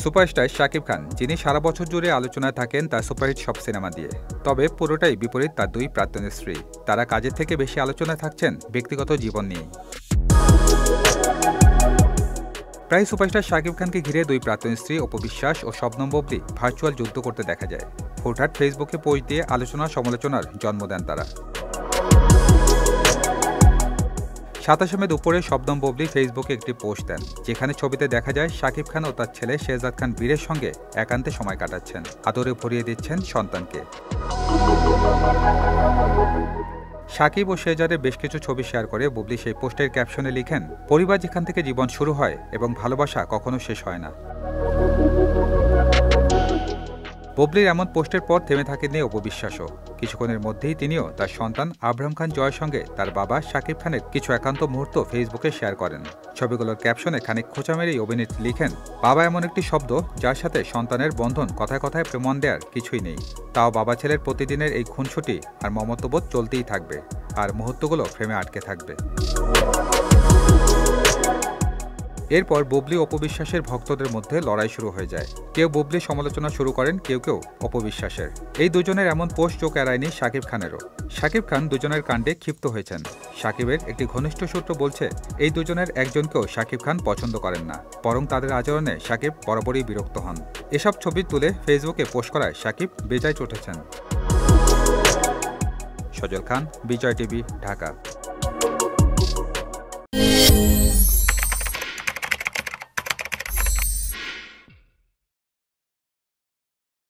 Superstar Shakib Khan, যিনি সারা বছর জুড়ে আলোচনায় থাকেন তার সুপারহিট সব সিনেমা দিয়ে। তবে পুরোটাই বিপরীত তার দুই প্রাক্তন স্ত্রী। তারা কাজের থেকে বেশি আলোচনায় থাকছেন ব্যক্তিগত জীবন নিয়েই। প্রায় সুপারস্টার শাকিব খানকে ঘিরে দুই প্রাক্তন স্ত্রী অপু বিশ্বাস ও শবনম বুবলি ভার্চুয়াল যুদ্ধ করতে দেখা যায়। হুটহাট ফেসবুকে পোস্ট দিয়ে আলোচনা সমালোচনার জন্ম দেন তারা। ২৭ মে দুপুরে শবনম বুবলি ফেসবুকে একটি পোস্ট দেন, যেখানে ছবিতে দেখা যায় শাকিব খান ও তার ছেলে শেহজাদ খান বীরের সঙ্গে একান্তে সময় কাটাচ্ছেন, আদরে ভরিয়ে দিচ্ছেন সন্তানকে। শাকিব ও শেহজাদের বেশ কিছু ছবি শেয়ার করে বুবলি সেই পোস্টের ক্যাপশনে লিখেন, পরিবার যেখান থেকে জীবন শুরু হয় এবং ভালোবাসা কখনো শেষ হয় না। বুবলির এমন পোস্টের পর থেমে থাকেননি অপু বিশ্বাসও। কিছুক্ষণের মধ্যেই তিনিও তার সন্তান আবরাম খান জয়ের সঙ্গে তার বাবা শাকিব খানের কিছু একান্ত মুহূর্ত ফেসবুকে শেয়ার করেন। ছবিগুলোর ক্যাপশনে খানিক খোঁচা মেরেই অভিনেত্রী লিখেন, বাবা এমন একটি শব্দ যার সাথে সন্তানের বন্ধন কথায় কথায় প্রমাণ দেওয়ার কিছুই নেই। তাও বাবা ছেলের প্রতিদিনের এই খুনসুটি আর মমত্ববোধ চলতেই থাকবে, আর মুহূর্তগুলো ফ্রেমে আটকে থাকবে। এরপর বুবলি অপু বিশ্বাসের ভক্তদের মধ্যে লড়াই শুরু হয়ে যায়। কেউ বুবলির সমালোচনা শুরু করেন, কেউ অপু বিশ্বাসের। এই দুজনের এমন পোস্ট চোখ এড়ায়নি শাকিব খানেরও। শাকিব খান দুজনের কাণ্ডে ক্ষিপ্ত হয়েছেন। শাকিবের একটি ঘনিষ্ঠ সূত্র বলছে, এই দুজনের একজনকেও শাকিব খান পছন্দ করেন না, বরং তাদের আচরণে শাকিব বরাবরই বিরক্ত হন। এসব ছবি তুলে ফেসবুকে পোস্ট করায় শাকিব বেজায় চটেছেন। সজল খান, বিজয় টিভি, ঢাকা।